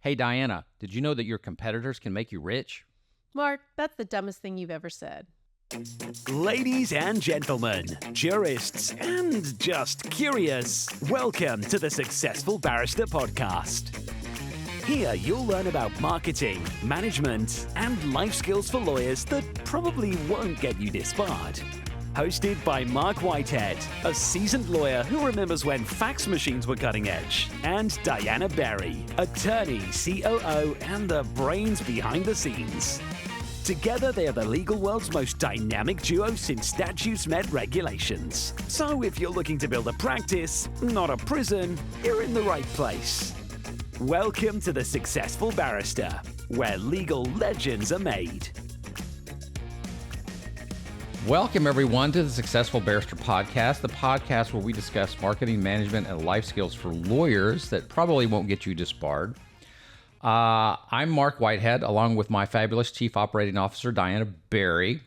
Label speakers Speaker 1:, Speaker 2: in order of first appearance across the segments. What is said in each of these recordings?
Speaker 1: Hey, Diana, did you know that your competitors can make you rich?
Speaker 2: Mark, that's the dumbest thing you've ever said.
Speaker 3: Ladies and gentlemen, jurists and just curious, welcome to the Successful Barrister podcast. Here you'll learn about marketing, management, and life skills for lawyers that probably won't get you disbarred. Hosted by Marc Whitehead, a seasoned lawyer who remembers when fax machines were cutting edge, and Diana Berry, attorney, COO, and the brains behind the scenes. Together, they are the legal world's most dynamic duo since statutes met regulations. So if you're looking to build a practice, not a prison, you're in the right place. Welcome to the Successful Barrister, where legal legends are made.
Speaker 1: Welcome, everyone, to the Successful Barrister podcast, the podcast where we discuss marketing, management, and life skills for lawyers that probably won't get you disbarred. I'm Marc Whitehead, along with my fabulous Chief Operating Officer, Diana Berry.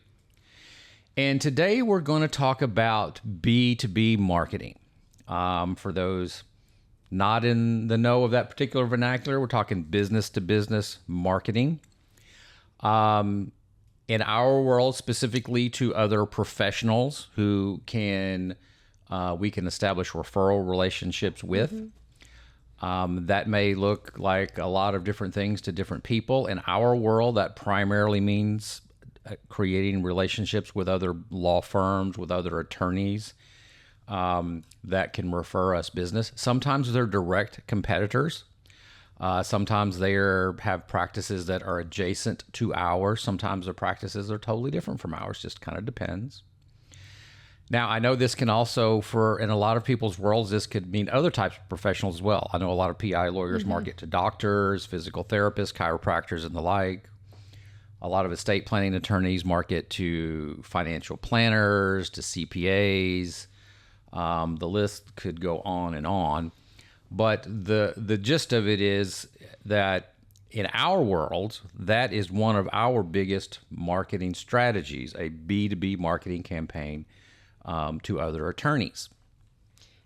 Speaker 1: And today we're going to talk about B2B marketing. For those not in the know of that particular vernacular, we're talking business-to-business marketing. In our world, specifically to other professionals who we can establish referral relationships with. That may look like a lot of different things to different people. In our world, that primarily means creating relationships with other law firms, with other attorneys that can refer us business. Sometimes they're direct competitors. Sometimes they have practices that are adjacent to ours. Sometimes their practices are totally different from ours. Just kind of depends. Now, I know this can also, in a lot of people's worlds, this could mean other types of professionals as well. I know a lot of PI lawyers market to doctors, physical therapists, chiropractors, and the like. A lot of estate planning attorneys market to financial planners, to CPAs. The list could go on and on. But the gist of it is that in our world, that is one of our biggest marketing strategies, a B2B marketing campaign to other attorneys.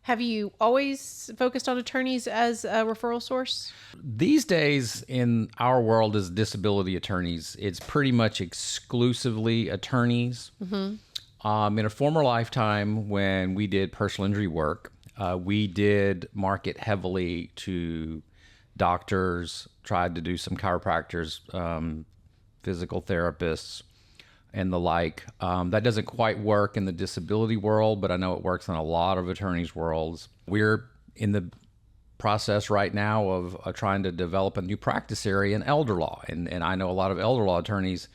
Speaker 2: Have you always focused on attorneys as a referral source?
Speaker 1: These days in our world as disability attorneys, it's pretty much exclusively attorneys. In a former lifetime when we did personal injury work, we did market heavily to doctors, tried to do some chiropractors, physical therapists, and the like. That doesn't quite work in the disability world, but I know it works in a lot of attorneys' worlds. We're in the process right now of trying to develop a new practice area in elder law. And I know a lot of elder law attorneys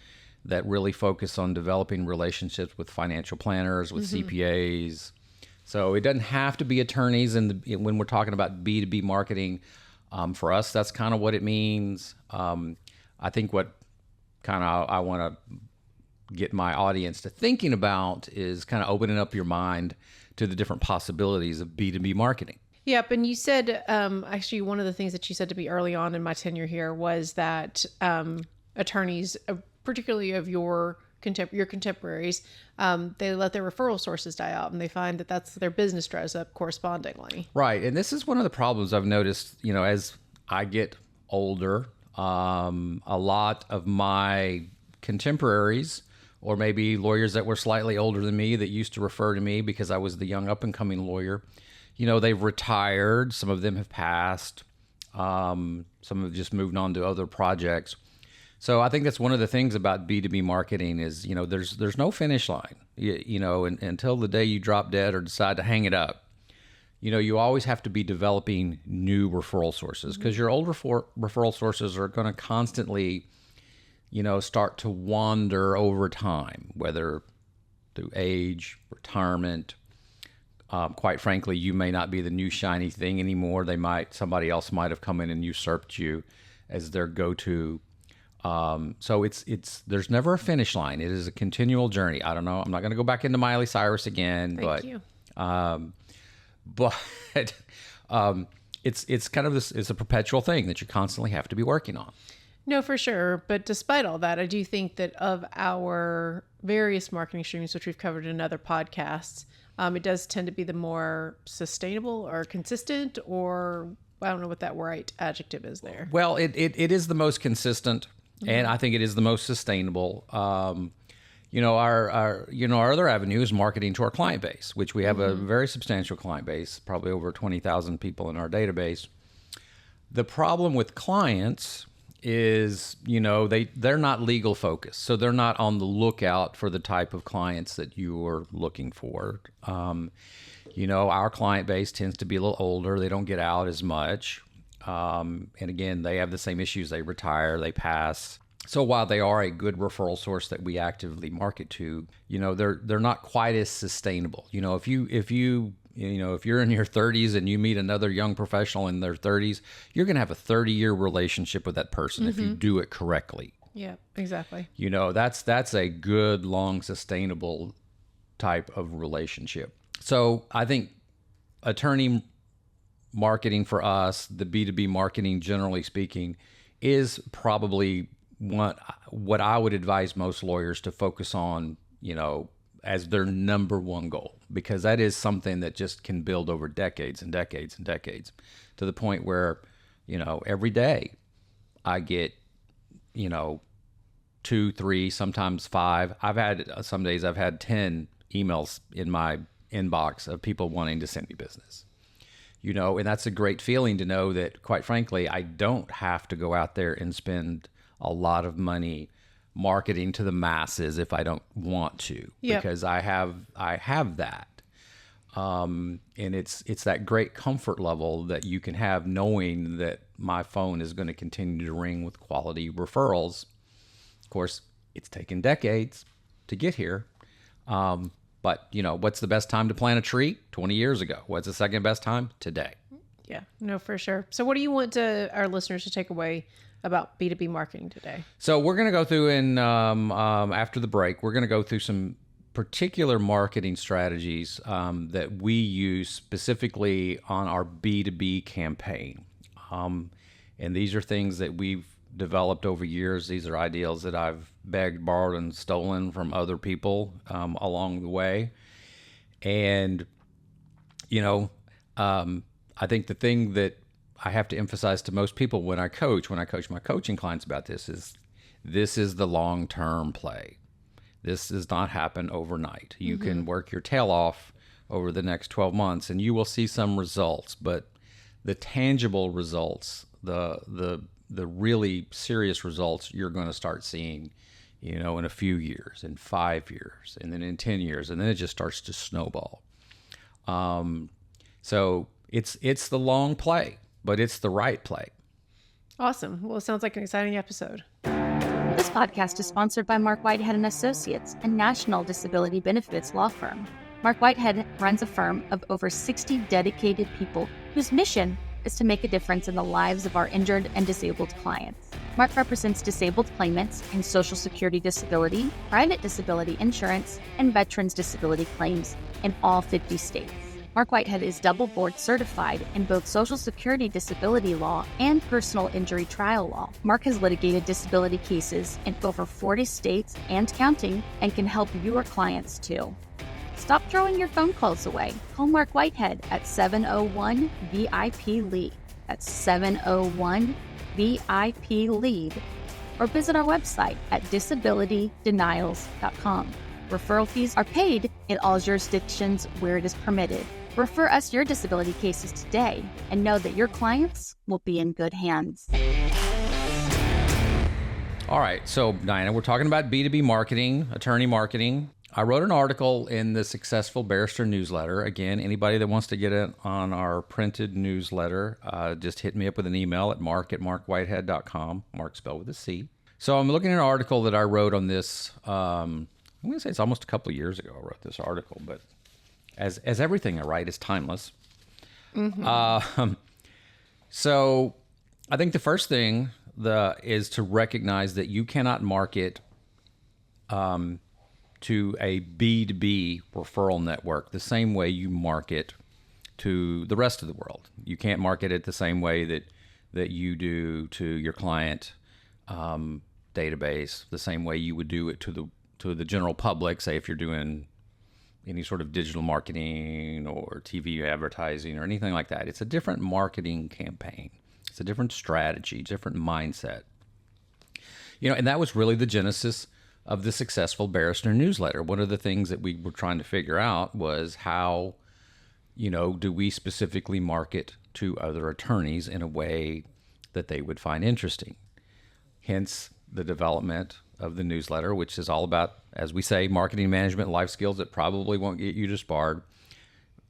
Speaker 1: that really focus on developing relationships with financial planners, with CPAs. So it doesn't have to be attorneys when we're talking about B2B marketing. For us, that's kind of what it means. I think what kind of I want to get my audience to thinking about is kind of opening up your mind to the different possibilities of B2B marketing.
Speaker 2: Yep. And you said, actually, one of the things that you said to me early on in my tenure here was that attorneys, particularly of your contemporaries, they let their referral sources die out, and they find that their business dries up correspondingly.
Speaker 1: Right. And this is one of the problems I've noticed, as I get older, a lot of my contemporaries, or maybe lawyers that were slightly older than me that used to refer to me because I was the young up-and-coming lawyer, they've retired. Some of them have passed. Some have just moved on to other projects. So I think that's one of the things about B2B marketing is, there's no finish line, until the day you drop dead or decide to hang it up. You always have to be developing new referral sources because your old referral sources are going to constantly, start to wander over time, whether through age, retirement. Quite frankly, you may not be the new shiny thing anymore. Somebody else might have come in and usurped you as their go-to. So there's never a finish line. It is a continual journey. I don't know. I'm not going to go back into Miley Cyrus again,
Speaker 2: Thank you.
Speaker 1: But it's kind of this. It's a perpetual thing that you constantly have to be working on.
Speaker 2: No, for sure. But despite all that, I do think that of our various marketing streams, which we've covered in other podcasts, it does tend to be the more sustainable or consistent or I don't know what that right adjective is there.
Speaker 1: Well, it is the most consistent, and I think it is the most sustainable. Our other avenue is marketing to our client base, which we have a very substantial client base, probably over 20,000 people in our database. The problem with clients is, they're not legal focused, so they're not on the lookout for the type of clients that you are looking for. Our client base tends to be a little older. They don't get out as much. And again, they have the same issues. They retire, they pass. So while they are a good referral source that we actively market to, they're not quite as sustainable. If you're in your 30s and you meet another young professional in their 30s, you're going to have a 30-year relationship with that person if you do it correctly.
Speaker 2: Yeah, exactly.
Speaker 1: That's a good, long, sustainable type of relationship. So I think attorney marketing for us, the B2B marketing, generally speaking, is probably what I would advise most lawyers to focus on, as their number one goal, because that is something that just can build over decades and decades and decades, to the point where, every day I get, 2, 3, sometimes 5. Some days I've had 10 emails in my inbox of people wanting to send me business. And that's a great feeling to know that, quite frankly, I don't have to go out there and spend a lot of money marketing to the masses if I don't want to, because I have that. And it's that great comfort level that you can have knowing that my phone is going to continue to ring with quality referrals. Of course, it's taken decades to get here. But what's the best time to plant a tree? 20 years ago. What's the second best time? Today.
Speaker 2: Yeah, no, for sure. So what do you want our listeners to take away about B2B marketing today? So
Speaker 1: we're going to go through, and after the break, we're going to go through some particular marketing strategies that we use specifically on our B2B campaign. And these are things that we've developed over years. These are ideals that I've begged, borrowed, and stolen from other people along the way. And, I think the thing that I have to emphasize to most people when I coach my coaching clients about this is the long-term play. This does not happen overnight. You can work your tail off over the next 12 months and you will see some results, but the tangible results, the really serious results, you're going to start seeing, in a few years, in 5 years, and then in 10 years, and then it just starts to snowball. So it's the long play, but it's the right play.
Speaker 2: Awesome. Well, it sounds like an exciting episode.
Speaker 4: This podcast is sponsored by Marc Whitehead Associates, a national disability benefits law firm. Marc Whitehead runs a firm of over 60 dedicated people whose mission is to make a difference in the lives of our injured and disabled clients. Marc represents disabled claimants in Social Security disability, private disability insurance, and veterans disability claims in all 50 states. Marc Whitehead is double board certified in both Social Security disability law and personal injury trial law. Marc has litigated disability cases in over 40 states and counting, and can help your clients too. Stop throwing your phone calls away. Call Marc Whitehead at 701-VIP-LEAD. That's 701-VIP-LEAD. Or visit our website at disabilitydenials.com. Referral fees are paid in all jurisdictions where it is permitted. Refer us your disability cases today and know that your clients will be in good hands.
Speaker 1: All right. So, Diana, we're talking about B2B marketing, attorney marketing. I wrote an article in the Successful Barrister newsletter. Again, anybody that wants to get it on our printed newsletter, just hit me up with an email at marc@marcwhitehead.com. Marc spelled with a C. So I'm looking at an article that I wrote on this. I'm going to say it's almost a couple of years ago I wrote this article, but as everything I write is timeless. So I think the first thing is to recognize that you cannot market to a B2B referral network the same way you market to the rest of the world. You can't market it the same way that you do to your client database, the same way you would do it to the general public, say if you're doing any sort of digital marketing or TV advertising or anything like that. It's a different marketing campaign. It's a different strategy, different mindset. And that was really the genesis of the Successful Barrister newsletter. One of the things that we were trying to figure out was how, do we specifically market to other attorneys in a way that they would find interesting? Hence the development of the newsletter, which is all about, as we say, marketing management, life skills that probably won't get you disbarred.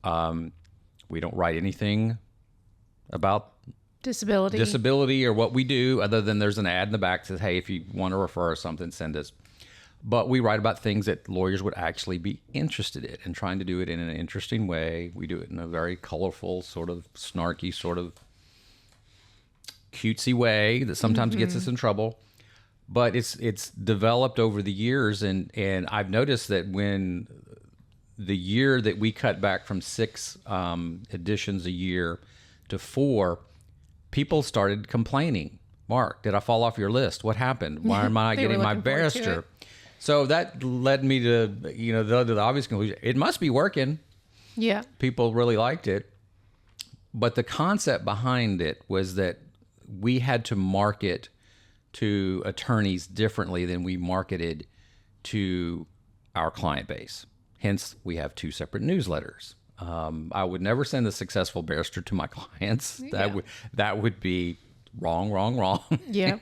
Speaker 1: We don't write anything about disability or what we do, other than there's an ad in the back that says, hey, if you want to refer or something, send us. But we write about things that lawyers would actually be interested in and trying to do it in an interesting way. We do it in a very colorful, sort of snarky, sort of cutesy way that sometimes gets us in trouble. But it's developed over the years, and I've noticed that when the year that we cut back from 6 editions a year to 4, people started complaining. Mark, did I fall off your list? What happened? Why am I not getting my barrister? So that led me to, the obvious conclusion. It must be working.
Speaker 2: Yeah.
Speaker 1: People really liked it. But the concept behind it was that we had to market to attorneys differently than we marketed to our client base. Hence, we have 2 separate newsletters. I would never send the Successful Barrister to my clients. That would be wrong.
Speaker 2: Yeah.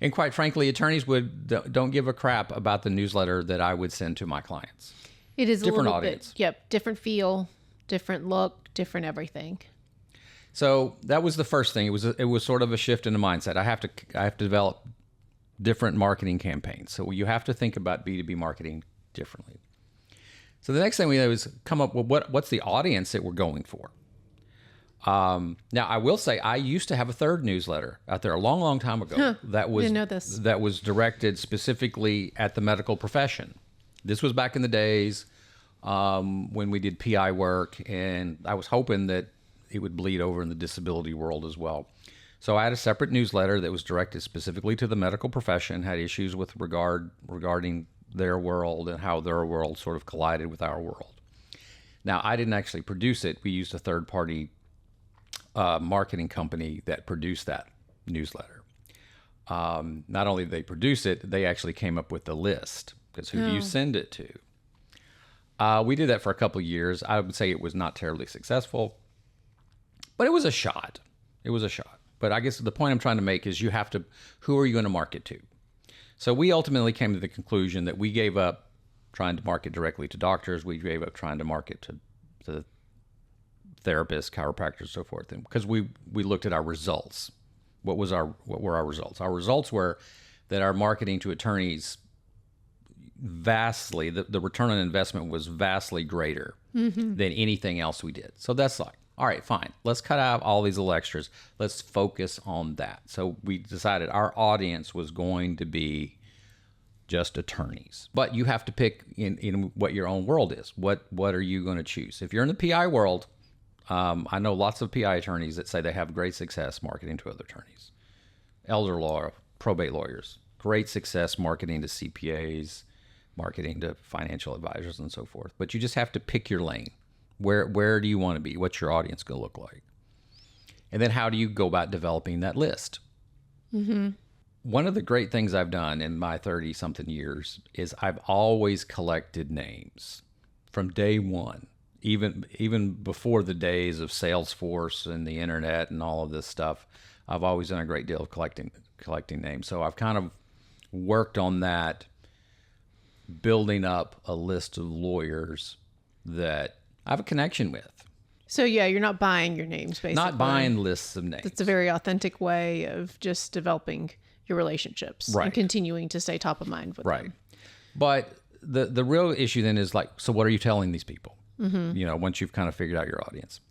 Speaker 1: And quite frankly, attorneys don't give a crap about the newsletter that I would send to my clients.
Speaker 2: It is
Speaker 1: different
Speaker 2: a little
Speaker 1: audience.
Speaker 2: bit, different feel, different look, different everything.
Speaker 1: So that was the first thing. It was sort of a shift in the mindset. I have to develop different marketing campaigns. So you have to think about B2B marketing differently. So the next thing we did was come up with what's the audience that we're going for. Now I will say I used to have a 3rd newsletter out there a long time ago that was directed specifically at the medical profession. This was back in the days when we did PI work, and I was hoping that it would bleed over in the disability world as well. So I had a separate newsletter that was directed specifically to the medical profession, had issues with regarding their world and how their world sort of collided with our world. Now, I didn't actually produce it. We used a third-party marketing company that produced that newsletter. Not only did they produce it, they actually came up with the list, because who do you send it to? We did that for a couple of years. I would say it was not terribly successful, but it was a shot. But I guess the point I'm trying to make is who are you going to market to? So we ultimately came to the conclusion that we gave up trying to market directly to doctors. We gave up trying to market to therapists, chiropractors, so forth. And because we looked at our results. What were our results? Our results were that our marketing to attorneys vastly, the return on investment was vastly greater than anything else we did. So that's like, all right, fine. Let's cut out all these little extras. Let's focus on that. So we decided our audience was going to be just attorneys. But you have to pick in what your own world is. What are you going to choose? If you're in the PI world, I know lots of PI attorneys that say they have great success marketing to other attorneys. Elder law, probate lawyers, great success marketing to CPAs, marketing to financial advisors, and so forth. But you just have to pick your lane. Where do you want to be? What's your audience going to look like? And then how do you go about developing that list? One of the great things I've done in my 30-something years is I've always collected names from day one, even before the days of Salesforce and the internet and all of this stuff. I've always done a great deal of collecting names. So I've kind of worked on that, building up a list of lawyers that I have a connection with.
Speaker 2: So yeah, you're not buying your names, basically.
Speaker 1: Not buying lists of names.
Speaker 2: It's a very authentic way of just developing your relationships and continuing to stay top of mind with them.
Speaker 1: But the real issue then is like, so what are you telling these people? Once you've kind of figured out your audience,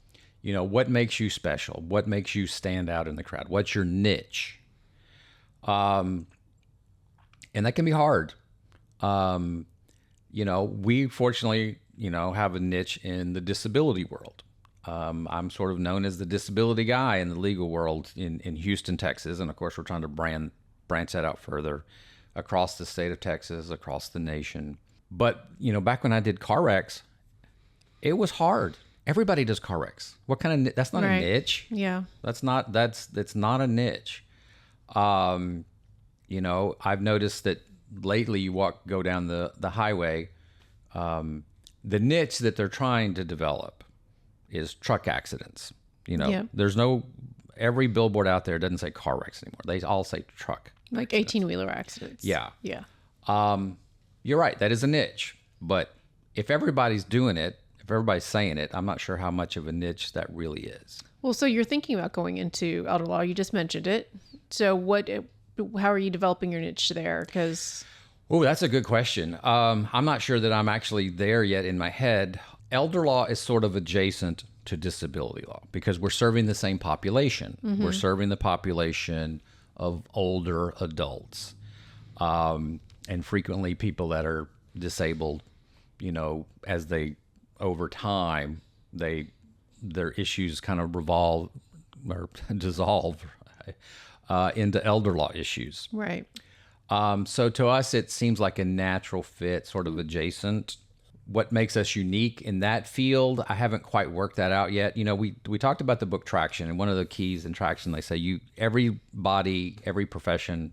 Speaker 1: what makes you special? What makes you stand out in the crowd? What's your niche? And that can be hard. We fortunately, have a niche in the disability world. I'm sort of known as the disability guy in the legal world in Houston, Texas. And of course, we're trying to branch that out further across the state of Texas, across the nation. But, back when I did car wrecks, it was hard. Everybody does car wrecks. What kind of, that's not a niche.
Speaker 2: Yeah.
Speaker 1: That's not a niche. You know, I've noticed that lately you go down the highway, the niche that they're trying to develop is truck accidents. You know, there's every billboard out there doesn't say car wrecks anymore. They all say truck.
Speaker 2: Like 18-wheeler accidents.
Speaker 1: Yeah.
Speaker 2: Yeah.
Speaker 1: You're right. That is a niche. But if everybody's doing it, if everybody's saying it, I'm not sure how much of a niche that really is.
Speaker 2: Well, so you're thinking about going into elder law. You just mentioned it. So how are you developing your niche there? Because...
Speaker 1: Oh, that's a good question. I'm not sure that I'm actually there yet in my head. Elder law is sort of adjacent to disability law because we're serving the same population. Mm-hmm. We're serving the population of older adults, and frequently people that are disabled, you know, as they, over time, their issues kind of revolve or dissolve into elder law issues.
Speaker 2: Right.
Speaker 1: So to us, it seems like a natural fit, sort of adjacent. What makes us unique in that field, I haven't quite worked that out yet. You know, we talked about the book Traction, and one of the keys in Traction, they say everybody, every professional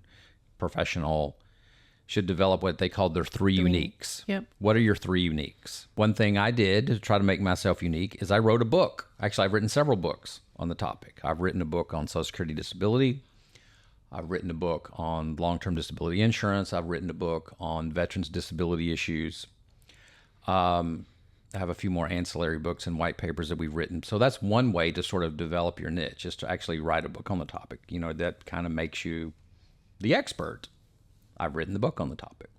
Speaker 1: should develop what they call their three uniques.
Speaker 2: Yep.
Speaker 1: What are your three uniques? One thing I did to try to make myself unique is I wrote a book. Actually, I've written several books on the topic. I've written a book on Social Security disability. I've written a book on long-term disability insurance. I've written a book on veterans' disability issues. I have a few more ancillary books and white papers that we've written. So that's one way to sort of develop your niche, is to actually write a book on the topic. You know, that kind of makes you the expert. I've written the book on the topic.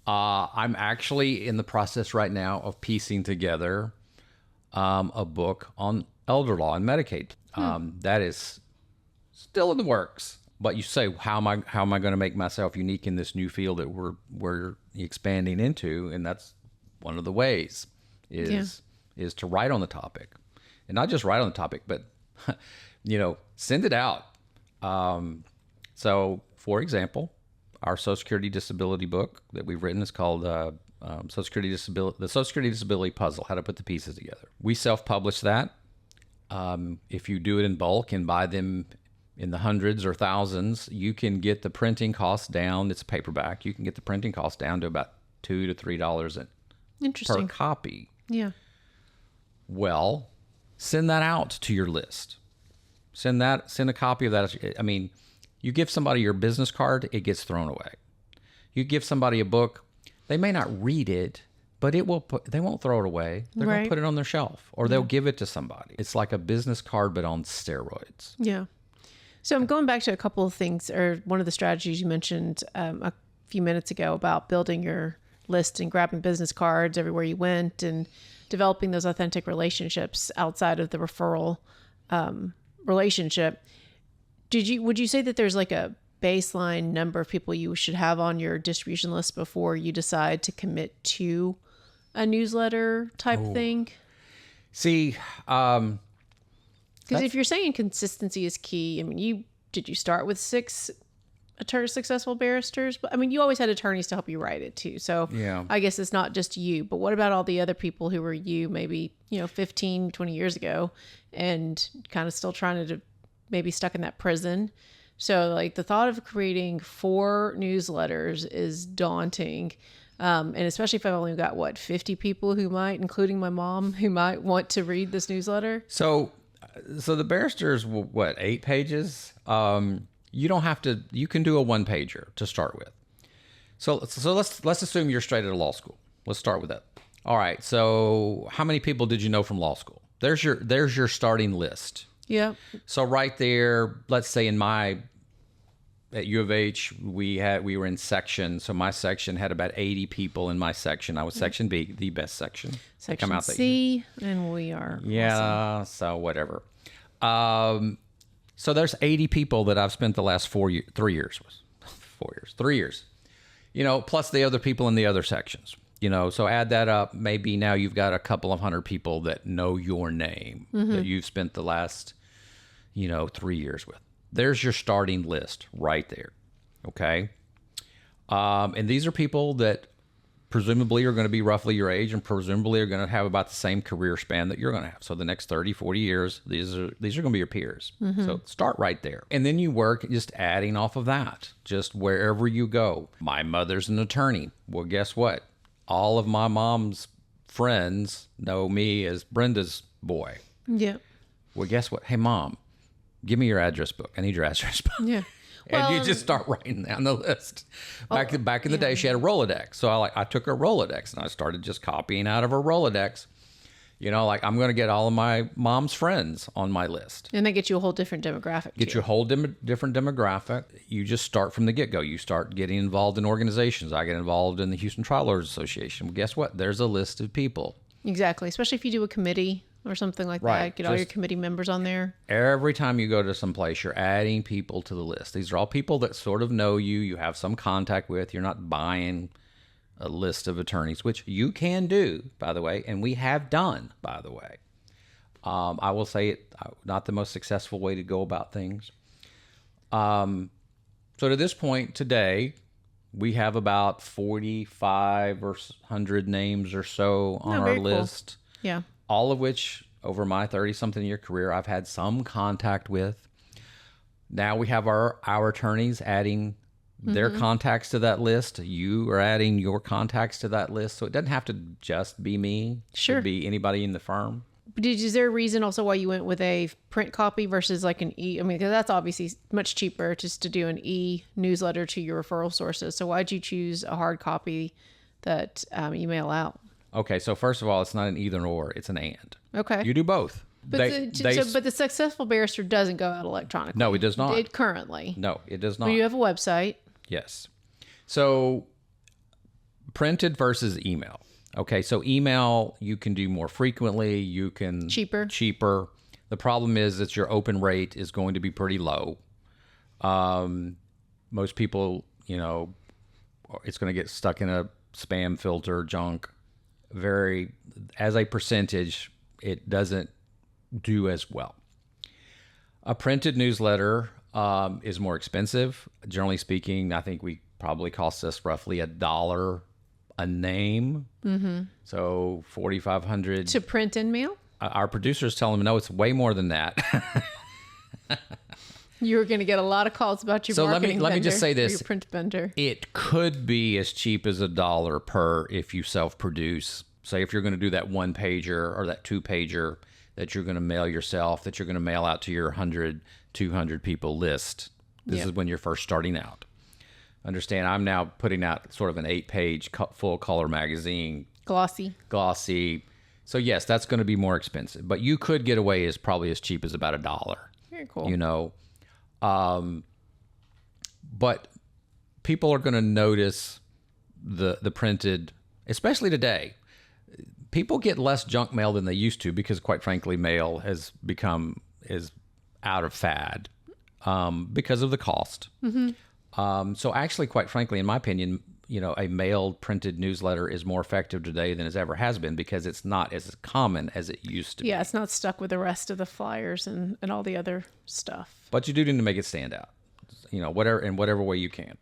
Speaker 1: I'm actually in the process right now of piecing together a book on elder law and Medicaid. That is still in the works. But you say, how am I going to make myself unique in this new field that we're expanding into? And that's one of the ways is to write on the topic, and not just write on the topic, but you know, send it out. So, for example, our Social Security disability book that we've written is called the Social Security Disability Puzzle: How to Put the Pieces Together. We self-publish that. If you do it in bulk and buy them in the hundreds or thousands, you can get the printing costs down. It's a paperback. You can get the printing costs down to about $2 to $3 per copy.
Speaker 2: Yeah.
Speaker 1: Well, send that out to your list. Send a copy of that. I mean, you give somebody your business card, it gets thrown away. You give somebody a book, they may not read it, but they won't throw it away. They're going to put it on their shelf, or they'll give it to somebody. It's like a business card, but on steroids.
Speaker 2: Yeah. So I'm going back to a couple of things, or one of the strategies you mentioned a few minutes ago about building your list and grabbing business cards everywhere you went and developing those authentic relationships outside of the referral relationship. Would you say that there's like a baseline number of people you should have on your distribution list before you decide to commit to a newsletter type thing?
Speaker 1: See,
Speaker 2: because if you're saying consistency is key, I mean, did you start with 6 successful barristers? But I mean, you always had attorneys to help you write it too. So yeah. I guess it's not just you, but what about all the other people who were you maybe, 15, 20 years ago and kind of still trying to maybe stuck in that prison? So like the thought of creating 4 newsletters is daunting. And especially if I've only got 50 people who might, including my mom, who might want to read this newsletter. So the barrister's 8 pages. You don't have to. You can do a 1-pager to start with. So let's assume you're straight out of law school. Let's start with that. All right. So how many people did you know from law school? There's your starting list. Yeah.
Speaker 1: So right there, let's say at U of H, we were in section. So my section had about 80 people in my section. I was section B, the best section.
Speaker 2: Section come out C, and we are awesome.
Speaker 1: So whatever. So there's 80 people that I've spent the last 3 years with. 4 years, 3 years. Plus the other people in the other sections. So add that up. Maybe now you've got a couple of hundred people that know your name that you've spent the last, 3 years with. There's your starting list right there. Okay. And these are people that presumably are going to be roughly your age and presumably are going to have about the same career span that you're going to have. So the next 30, 40 years, these are going to be your peers. So start right there. And then you work just adding off of that, just wherever you go. My mother's an attorney. Well, guess what? All of my mom's friends know me as Brenda's boy.
Speaker 2: Yeah.
Speaker 1: Well, guess what? Hey, Mom, give me your address book. I need your address book.
Speaker 2: Yeah.
Speaker 1: And you just start writing down the list. Back in the day, she had a Rolodex. So I took her Rolodex and I started just copying out of her Rolodex. I'm going to get all of my mom's friends on my list.
Speaker 2: And that gets you a whole different demographic.
Speaker 1: Get you a whole different demographic. You just start from the get-go. You start getting involved in organizations. I get involved in the Houston Trial Lawyers Association. Well, guess what? There's a list of people.
Speaker 2: Exactly. Especially if you do a committee or something like that. Get all your committee members on there.
Speaker 1: Every time you go to some place, you're adding people to the list. These are all people that sort of know you. You have some contact with. You're not buying a list of attorneys, which you can do, by the way, and we have done, by the way. I will say it, not the most successful way to go about things. So to this point today, we have about 45 or 100 names or so on our list.
Speaker 2: Cool. Yeah.
Speaker 1: All of which, over my 30-something year career, I've had some contact with. Now we have our attorneys adding their contacts to that list. You are adding your contacts to that list. So it doesn't have to just be me.
Speaker 2: Sure.
Speaker 1: It could be anybody in the firm.
Speaker 2: But is there a reason also why you went with a print copy versus like an e? I mean, 'cause that's obviously much cheaper just to do an e-newsletter to your referral sources. So why'd you choose a hard copy that you mail out?
Speaker 1: Okay, so first of all, it's not an either or, it's an and.
Speaker 2: Okay.
Speaker 1: You do both.
Speaker 2: But but the Successful Barrister doesn't go out electronically.
Speaker 1: No, it does not.
Speaker 2: It currently.
Speaker 1: No, it does not.
Speaker 2: But you have a website.
Speaker 1: Yes. So printed versus email. Okay, so email you can do more frequently. You can
Speaker 2: Cheaper.
Speaker 1: The problem is that your open rate is going to be pretty low. Most people, it's going to get stuck in a spam filter, junk. As a percentage, it doesn't do as well. A printed newsletter is more expensive. Generally speaking, I think we probably cost us roughly $1 a name. Mm-hmm. So $4,500
Speaker 2: to print and mail.
Speaker 1: Our producers tell them no, it's way more than that.
Speaker 2: You're going to get a lot of calls about your marketing
Speaker 1: let me just say this:
Speaker 2: your print vendor.
Speaker 1: It could be as cheap as $1 per if you self-produce. Say if you're going to do that 1-pager or that 2-pager that you're going to mail yourself, that you're going to mail out to your 100, 200 people list. This is when you're first starting out. Understand, I'm now putting out sort of an 8-page full color magazine.
Speaker 2: Glossy.
Speaker 1: So yes, that's going to be more expensive, but you could get away as probably as cheap as about $1.
Speaker 2: Very cool.
Speaker 1: But people are going to notice the printed, especially today. People get less junk mail than they used to because, quite frankly, mail is out of fad because of the cost. Mm-hmm. So actually, quite frankly, in my opinion, a mailed printed newsletter is more effective today than it ever has been because it's not as common as it used to be.
Speaker 2: Yeah, it's not stuck with the rest of the flyers and all the other stuff.
Speaker 1: But you do need to make it stand out, whatever way you can.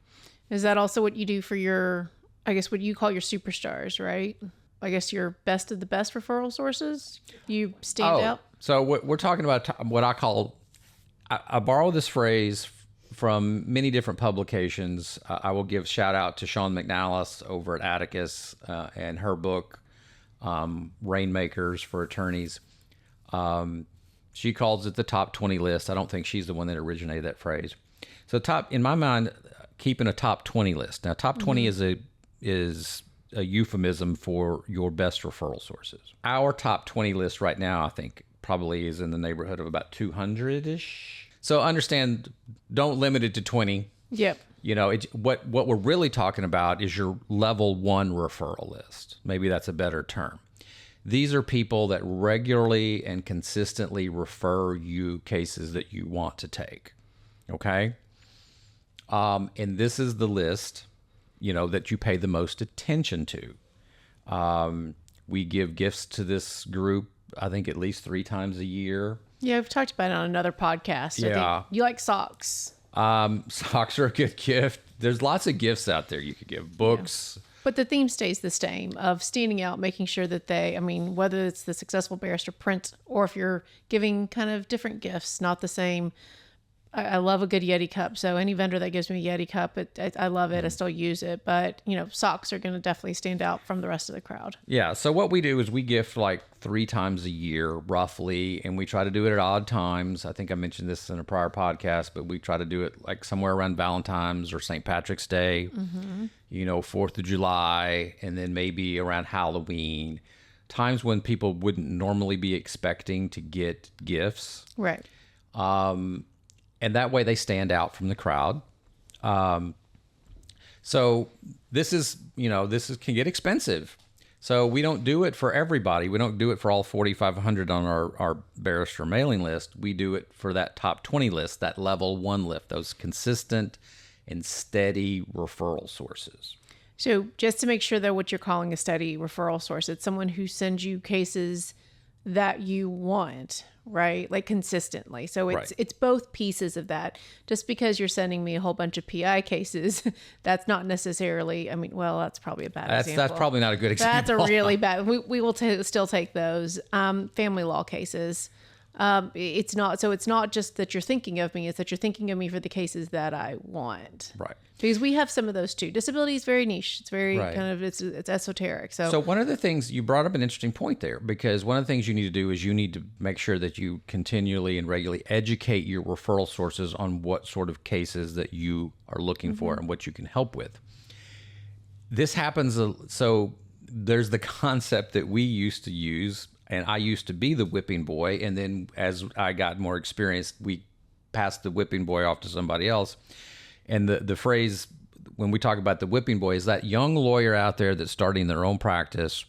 Speaker 2: Is that also what you do for your, I guess, what you call your superstars, right? I guess your best of the best referral sources? You stand out?
Speaker 1: So we're talking about what I call, I borrow this phrase from many different publications. I will give shout out to Sean McNallis over at Atticus and her book, Rainmakers for Attorneys. She calls it the top 20 list. I don't think she's the one that originated that phrase. So in my mind, keeping a top 20 list. Now, top 20 is a euphemism for your best referral sources. Our top 20 list right now, I think, probably is in the neighborhood of about 200-ish. So understand, don't limit it to 20.
Speaker 2: Yep.
Speaker 1: What we're really talking about is your level 1 referral list. Maybe that's a better term. These are people that regularly and consistently refer you cases that you want to take. Okay? And this is the list, that you pay the most attention to. We give gifts to this group, I think, at least 3 times a year.
Speaker 2: Yeah, I've talked about it on another podcast.
Speaker 1: Yeah.
Speaker 2: I think you like socks.
Speaker 1: Socks are a good gift. There's lots of gifts out there you could give. Books.
Speaker 2: Yeah. But the theme stays the same of standing out, making sure that whether it's the Successful Barrister print or if you're giving kind of different gifts, not the same. I love a good Yeti cup. So any vendor that gives me a Yeti cup, I love it. I still use it. But, socks are going to definitely stand out from the rest of the crowd.
Speaker 1: Yeah. So what we do is we gift like 3 times a year, roughly, and we try to do it at odd times. I think I mentioned this in a prior podcast, but we try to do it like somewhere around Valentine's or St. Patrick's Day, 4th of July, and then maybe around Halloween. Times when people wouldn't normally be expecting to get gifts.
Speaker 2: Right.
Speaker 1: And that way they stand out from the crowd. So this can get expensive. So we don't do it for everybody. We don't do it for all 4,500 on our barrister mailing list. We do it for that top 20 list, that level 1 list, those consistent and steady referral sources.
Speaker 2: So just to make sure that what you're calling a steady referral source, it's someone who sends you cases that you want, right? Like consistently. So it's both pieces of that. Just because you're sending me a whole bunch of PI cases, that's not necessarily, that's probably a bad example.
Speaker 1: That's probably not a good example.
Speaker 2: That's a really bad, we will still take those. Family law cases. It's not just that you're thinking of me, it's that you're thinking of me for the cases that I want.
Speaker 1: Right.
Speaker 2: Because we have some of those too. Disability is very niche. It's very it's esoteric. So
Speaker 1: one of the things, you brought up an interesting point there, because one of the things you need to do is you need to make sure that you continually and regularly educate your referral sources on what sort of cases that you are looking for and what you can help with. This happens, so there's the concept that we used to use, and I used to be the whipping boy, and then as I got more experienced, we passed the whipping boy off to somebody else. And the phrase, when we talk about the whipping boy, is that young lawyer out there that's starting their own practice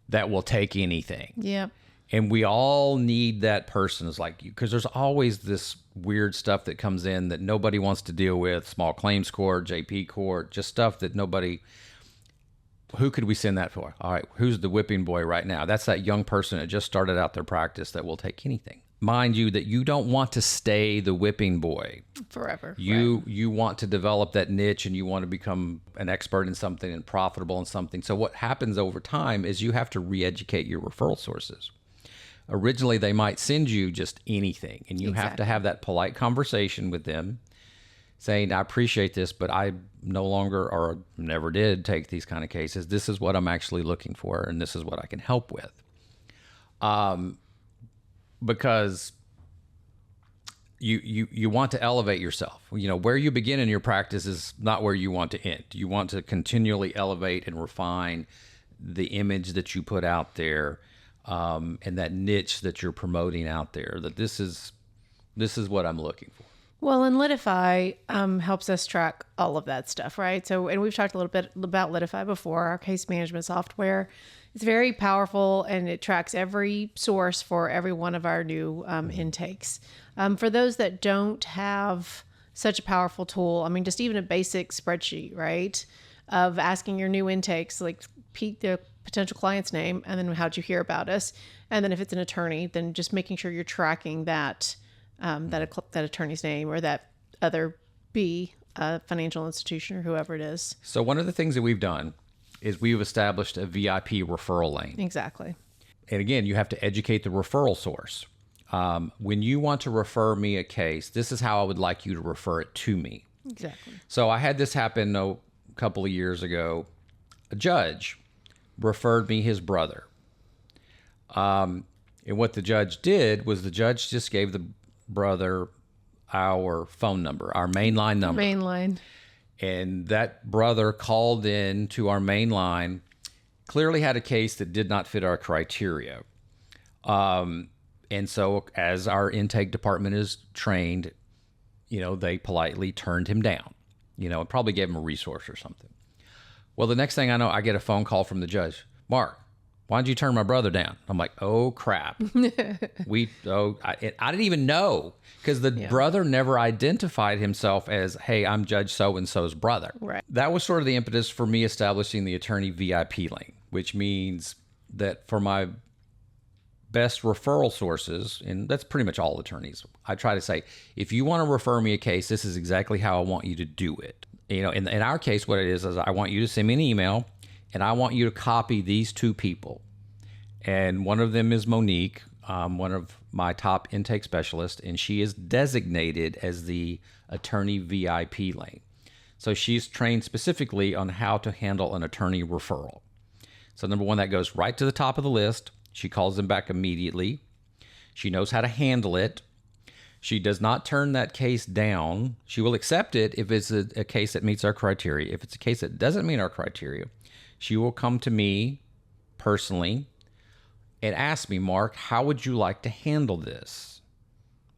Speaker 1: that will take anything.
Speaker 2: Yeah.
Speaker 1: And we all need that person, is like you, because there's always this weird stuff that comes in that nobody wants to deal with, small claims court, JP court, just stuff that nobody... Who could we send that for? All right, who's the whipping boy right now? That's that young person that just started out their practice that will take anything. Mind you, that you don't want to stay the whipping boy
Speaker 2: forever.
Speaker 1: You want to develop that niche, and you want to become an expert in something and profitable in something. So what happens over time is you have to re-educate your referral sources. Originally, they might send you just anything, and you have to have that polite conversation with them saying, I appreciate this, but I no longer or never did take these kind of cases. This is what I'm actually looking for, and this is what I can help with. Because you want to elevate yourself. Where you begin in your practice is not where you want to end. You want to continually elevate and refine the image that you put out there, and that niche that you're promoting out there, that this is what I'm looking for.
Speaker 2: Well, and Litify helps us track all of that stuff, right? So, and we've talked a little bit about Litify before, our case management software. It's very powerful, and it tracks every source for every one of our new intakes. For those that don't have such a powerful tool, just even a basic spreadsheet, right, of asking your new intakes, like the potential client's name, and then how'd you hear about us? And then if it's an attorney, then just making sure you're tracking that attorney's name, or that other financial institution, or whoever it is.
Speaker 1: So one of the things that we've done is we've established a VIP referral lane.
Speaker 2: Exactly.
Speaker 1: And again, you have to educate the referral source. When you want to refer me a case, this is how I would like you to refer it to me.
Speaker 2: Exactly.
Speaker 1: So I had this happen a couple of years ago. A judge referred me his brother. And what the judge did was the judge just gave the brother our phone number, our mainline number.
Speaker 2: Mainline.
Speaker 1: And that brother called in to our main line, clearly had a case that did not fit our criteria. And so as our intake department is trained, they politely turned him down, and probably gave him a resource or something. Well, the next thing I know, I get a phone call from the judge. Mark, why did you turn my brother down? I'm like, oh, crap. I didn't even know, because the brother never identified himself as, hey, I'm Judge so-and-so's brother.
Speaker 2: Right.
Speaker 1: That was sort of the impetus for me establishing the attorney VIP lane, which means that for my best referral sources, and that's pretty much all attorneys, I try to say, if you want to refer me a case, this is exactly how I want you to do it. in our case, what it is I want you to send me an email, and I want you to copy these two people. And one of them is Monique, one of my top intake specialists, and she is designated as the attorney VIP lane. So she's trained specifically on how to handle an attorney referral. So number one, that goes right to the top of the list. She calls them back immediately. She knows how to handle it. She does not turn that case down. She will accept it if it's a case that meets our criteria. If it's a case that doesn't meet our criteria, she will come to me personally and ask me, Mark, how would you like to handle this?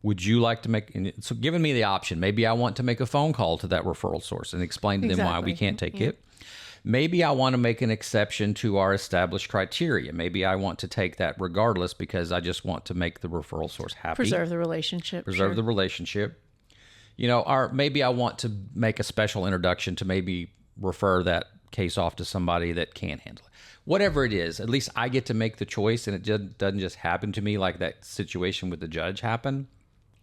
Speaker 1: Would you like to so giving me the option, maybe I want to make a phone call to that referral source and explain to them why we can't take it. Maybe I want to make an exception to our established criteria. Maybe I want to take that regardless because I just want to make the referral source happy.
Speaker 2: Preserve the relationship.
Speaker 1: Preserve the relationship. Or maybe I want to make a special introduction to maybe refer that case off to somebody that can handle it. Whatever it is, at least I get to make the choice, and it doesn't just happen to me like that situation with the judge happened.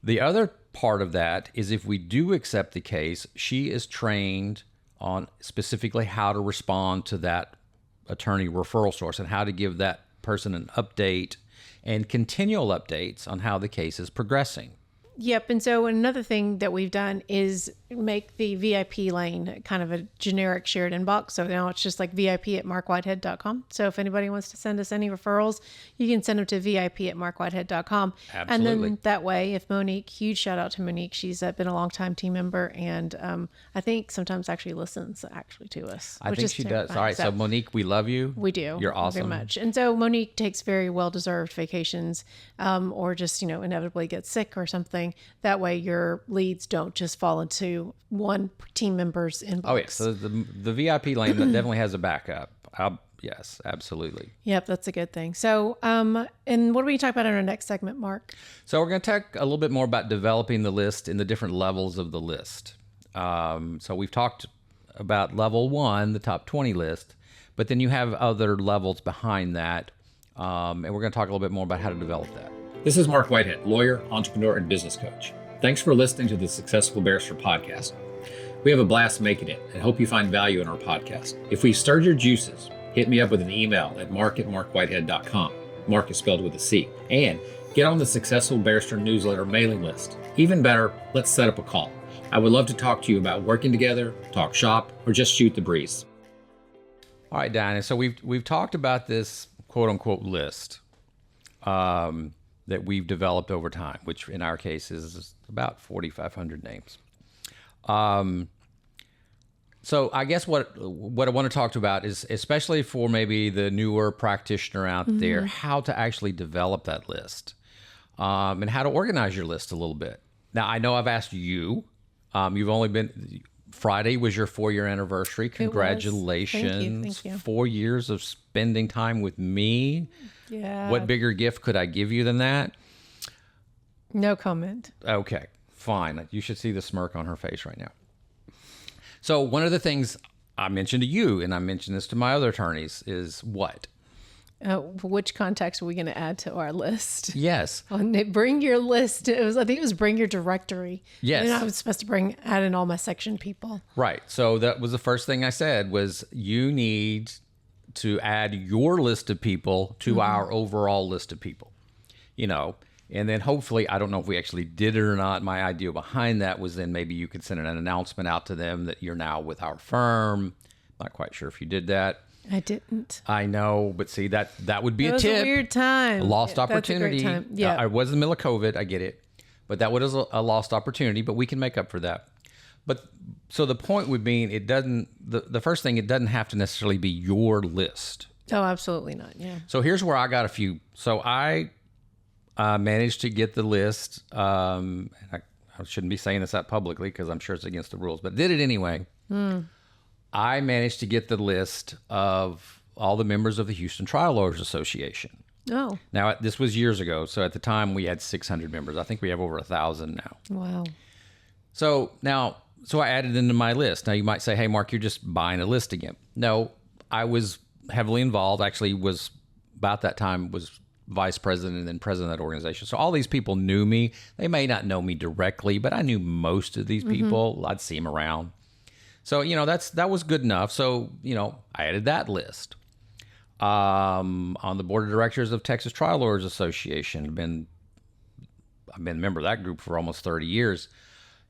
Speaker 1: The other part of that is if we do accept the case, she is trained on specifically how to respond to that attorney referral source and how to give that person an update and continual updates on how the case is progressing.
Speaker 2: Yep. And so another thing that we've done is make the VIP lane kind of a generic shared inbox. So now it's just like VIP@markwhitehead.com. So if anybody wants to send us any referrals, you can send them to VIP@markwhitehead.com.
Speaker 1: Absolutely.
Speaker 2: And then that way, if Monique, huge shout out to Monique. She's been a long-time team member and I think sometimes actually listens to us.
Speaker 1: I think she does. All right. So Monique, we love you.
Speaker 2: We do.
Speaker 1: You're awesome.
Speaker 2: Very much. And so Monique takes very well-deserved vacations or just, inevitably gets sick or something. That way your leads don't just fall into one team member's inbox.
Speaker 1: Oh, yeah. So the VIP lane that definitely has a backup. Yes, absolutely.
Speaker 2: Yep, that's a good thing. So, and what are we talking about in our next segment, Mark?
Speaker 1: So we're going to talk a little bit more about developing the list and the different levels of the list. So we've talked about level 1, the top 20 list, but then you have other levels behind that. And we're going to talk a little bit more about how to develop that.
Speaker 5: This is Marc Whitehead, lawyer, entrepreneur, and business coach. Thanks for listening to the Successful Barrister podcast. We have a blast making it and hope you find value in our podcast. If we stirred your juices, hit me up with an email at mark@markwhitehead.com. Mark is spelled with a C. And get on the Successful Barrister newsletter mailing list. Even better, let's set up a call. I would love to talk to you about working together, talk shop, or just shoot the breeze.
Speaker 1: All right, Diana. So we've talked about this quote unquote list that we've developed over time, which in our case is about 4,500 names. So I guess what I want to talk about is, especially for maybe the newer practitioner out there, how to actually develop that list and how to organize your list a little bit. Now, I know I've asked you. You've only been... Friday was your 4-year anniversary. Congratulations.
Speaker 2: Thank you.
Speaker 1: 4 years of spending time with me.
Speaker 2: Yeah.
Speaker 1: What bigger gift could I give you than that?
Speaker 2: No comment.
Speaker 1: Okay, fine. You should see the smirk on her face right now. So one of the things I mentioned to you, and I mentioned this to my other attorneys, is what?
Speaker 2: Which contacts are we going to add to our list?
Speaker 1: Yes.
Speaker 2: Bring your list. I think it was bring your directory.
Speaker 1: Yes.
Speaker 2: And I was supposed to add in all my section people.
Speaker 1: Right. So that was the first thing I said was you need to add your list of people to our overall list of people, and then hopefully, I don't know if we actually did it or not. My idea behind that was then maybe you could send an announcement out to them that you're now with our firm. Not quite sure if you did that.
Speaker 2: I didn't.
Speaker 1: I know, but see, that would be
Speaker 2: It
Speaker 1: a
Speaker 2: was
Speaker 1: tip.
Speaker 2: a weird time.
Speaker 1: A lost opportunity.
Speaker 2: That's a great time. Yeah.
Speaker 1: I was in the middle of COVID. I get it. But that was a lost opportunity, but we can make up for that. But so the point would be, the first thing, it doesn't have to necessarily be your list.
Speaker 2: Oh, absolutely not. Yeah.
Speaker 1: So here's where I got a few. So I managed to get the list. And I shouldn't be saying this out publicly because I'm sure it's against the rules, but did it anyway. I managed to get the list of all the members of the Houston Trial Lawyers Association.
Speaker 2: Oh.
Speaker 1: Now, this was years ago. So at the time, we had 600 members. I think we have over 1,000 now.
Speaker 2: Wow.
Speaker 1: So I added into my list. Now, you might say, hey, Mark, you're just buying a list again. No, I was heavily involved. Actually, was about that time was vice president and then president of that organization. So all these people knew me. They may not know me directly, but I knew most of these people. I'd see them around. So, that was good enough. So, I added that list. On the board of directors of Texas Trial Lawyers Association. I've been a member of that group for almost 30 years.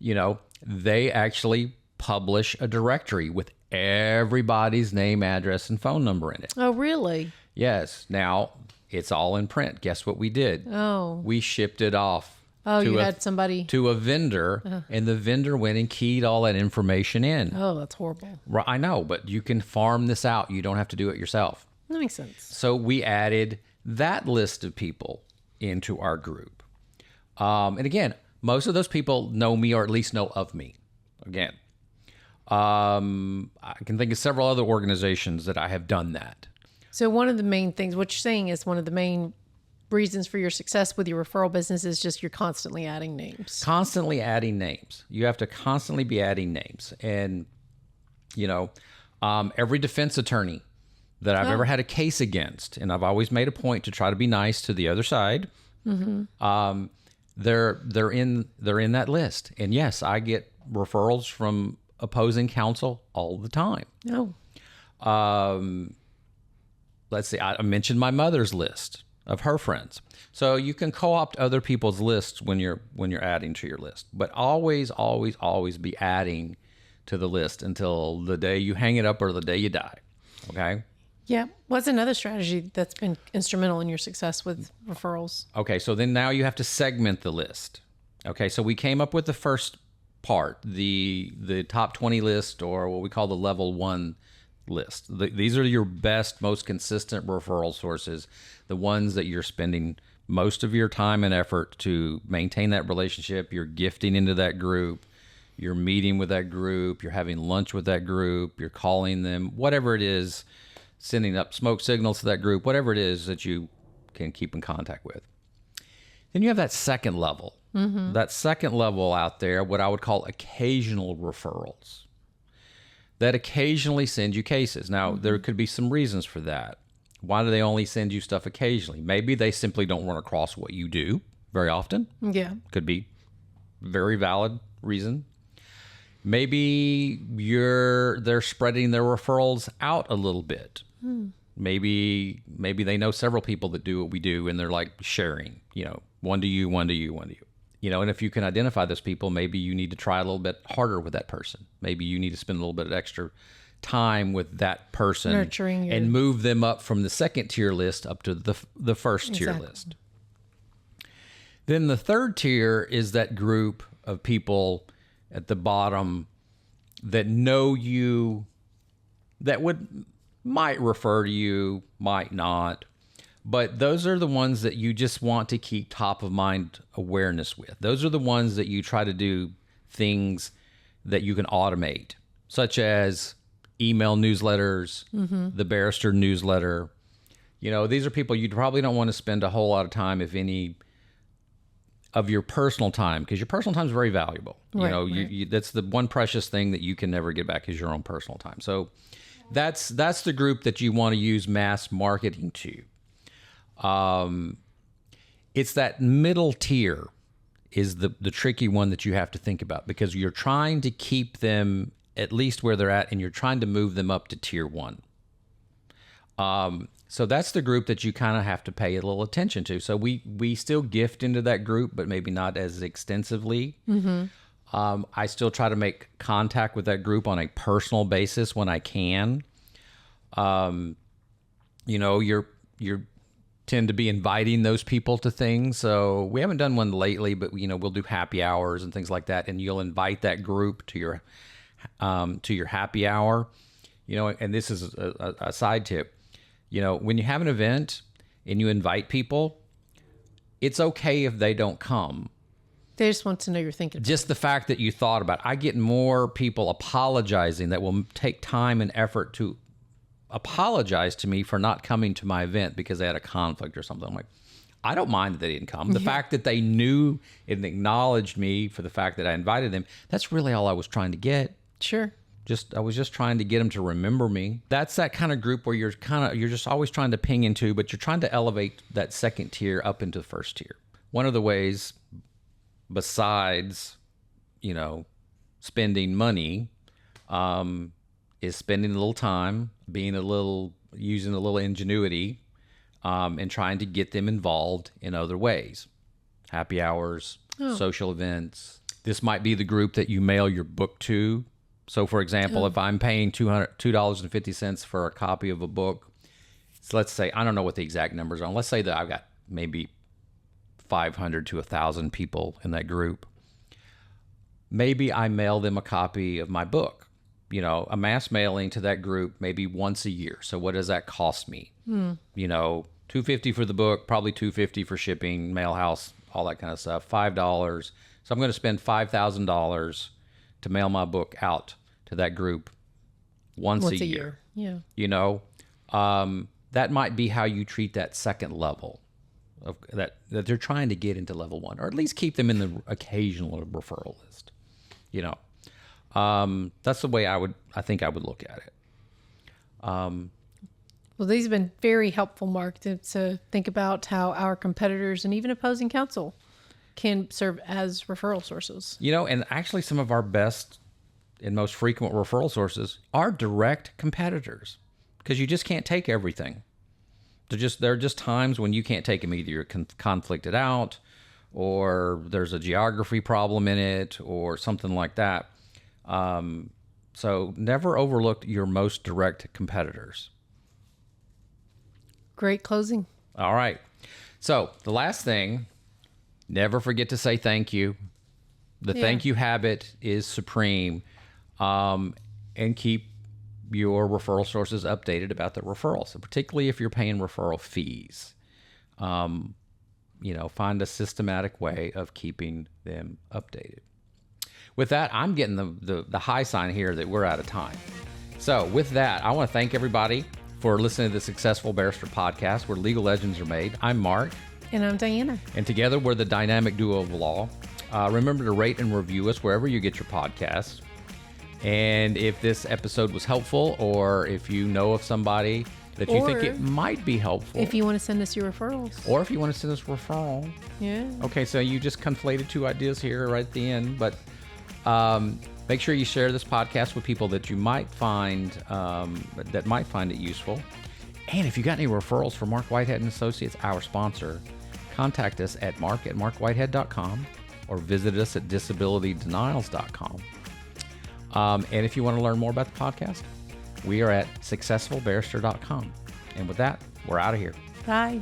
Speaker 1: They actually publish a directory with everybody's name, address, and phone number in it.
Speaker 2: Oh, really?
Speaker 1: Yes. Now, it's all in print. Guess what we did?
Speaker 2: Oh.
Speaker 1: We shipped it off.
Speaker 2: Oh, you had somebody.
Speaker 1: To a vendor, and the vendor went and keyed all that information in.
Speaker 2: Oh, that's horrible.
Speaker 1: Right, I know, but you can farm this out. You don't have to do it yourself.
Speaker 2: That makes sense.
Speaker 1: So we added that list of people into our group. And again, most of those people know me or at least know of me. Again, I can think of several other organizations that I have done that.
Speaker 2: So one of the main things, what you're saying is one of the main reasons for your success with your referral business is just you're constantly adding names.
Speaker 1: Constantly adding names. You have to constantly be adding names. And, every defense attorney that I've ever had a case against, and I've always made a point to try to be nice to the other side. Mm-hmm. They're in that list, and yes, I get referrals from opposing counsel all the time.
Speaker 2: No.
Speaker 1: Let's see. I mentioned my mother's list of her friends, so you can co-opt other people's lists when you're adding to your list, but always be adding to the list until the day you hang it up or the day you die. Okay.
Speaker 2: Yeah. What's another strategy that's been instrumental in your success with referrals?
Speaker 1: Okay, so then now you have to segment the list. Okay, so we came up with the first part, the top 20 list, or what we call the level 1 list. These are your best, most consistent referral sources, the ones that you're spending most of your time and effort to maintain that relationship. You're gifting into that group, you're meeting with that group, you're having lunch with that group, you're calling them, whatever it is, sending up smoke signals to that group, whatever it is that you can keep in contact with. Then you have that second level. Mm-hmm. That second level out there, what I would call occasional referrals, that occasionally send you cases. Now, there could be some reasons for that. Why do they only send you stuff occasionally? Maybe they simply don't run across what you do very often.
Speaker 2: Yeah.
Speaker 1: Could be very valid reason. Maybe they're spreading their referrals out a little bit. Maybe they know several people that do what we do, and they're like sharing, one to you, one to you, one to you. And if you can identify those people, maybe you need to try a little bit harder with that person. Maybe you need to spend a little bit of extra time with that person,
Speaker 2: nurturing
Speaker 1: and move them up from the second tier list up to the first tier list. Then the third tier is that group of people at the bottom that know you, that might refer to you, might not, but those are the ones that you just want to keep top of mind awareness with. Those are the ones that you try to do things that you can automate, such as email newsletters, the Barrister newsletter. These are people you probably don't want to spend a whole lot of time, if any, of your personal time, because your personal time is very valuable. Right. That's the one precious thing that you can never get back, is your own personal time. So that's the group that you want to use mass marketing to. It's that middle tier is the tricky one that you have to think about, because you're trying to keep them at least where they're at, and you're trying to move them up to tier 1. So that's the group that you kind of have to pay a little attention to. So we still gift into that group, but maybe not as extensively. I still try to make contact with that group on a personal basis when I can. You're tend to be inviting those people to things. So we haven't done one lately, but we'll do happy hours and things like that, and you'll invite that group to your happy hour. And this is a side tip. When you have an event and you invite people, it's okay if they don't come.
Speaker 2: They just want to know you're thinking about
Speaker 1: just the fact that you thought about it. I get more people apologizing that will take time and effort to apologize to me for not coming to my event because they had a conflict or something. I'm like, I don't mind that they didn't come. The fact that they knew and acknowledged me for the fact that I invited them, that's really all I was trying to get.
Speaker 2: Sure.
Speaker 1: I was just trying to get them to remember me. That's that kind of group where you're just always trying to ping into, but you're trying to elevate that second tier up into the first tier. One of the ways, besides, spending money, is spending a little time, using a little ingenuity, and trying to get them involved in other ways. Happy hours, social events. This might be the group that you mail your book to. So, for example, if I'm paying $2.50 for a copy of a book, so let's say, I don't know what the exact numbers are. Let's say that I've got maybe 500 to 1,000 people in that group. Maybe I mail them a copy of my book, a mass mailing to that group maybe once a year. So what does that cost me? $2.50 for the book, probably $2.50 for shipping, mail house, all that kind of stuff, $5. So I'm going to spend $5,000 to mail my book out to that group once a year.
Speaker 2: Yeah.
Speaker 1: That might be how you treat that second level of that they're trying to get into level 1, or at least keep them in the occasional referral list. That's the way I think I would look at it.
Speaker 2: Well, these have been very helpful, Mark, to think about how our competitors and even opposing counsel can serve as referral sources.
Speaker 1: And actually some of our best and most frequent referral sources are direct competitors, because you just can't take everything. There are just times when you can't take them. Either you're conflicted out, or there's a geography problem in it, or something like that. So never overlook your most direct competitors.
Speaker 2: Great closing.
Speaker 1: All right. So the last thing, never forget to say thank you. The thank you habit is supreme. And keep your referral sources updated about the referrals, and particularly if you're paying referral fees. Find a systematic way of keeping them updated. With that, I'm getting the high sign here that we're out of time. So with that, I want to thank everybody for listening to the Successful Barrister podcast, where legal legends are made. I'm Mark.
Speaker 2: And I'm Diana.
Speaker 1: And together we're the dynamic duo of law. Remember to rate and review us wherever you get your podcasts. And if this episode was helpful, or if you know of somebody that you think it might be helpful.
Speaker 2: If you want to send us your referrals.
Speaker 1: Or if you want to send us a referral.
Speaker 2: Yeah.
Speaker 1: Okay, so you just conflated two ideas here right at the end. But make sure you share this podcast with people that you might find it useful. And if you got any referrals for Marc Whitehead Associates, our sponsor, contact us at mark@markwhitehead.com or visit us at disabilitydenials.com. And if you want to learn more about the podcast, we are at successfulbarrister.com. And with that, we're out of here.
Speaker 2: Bye.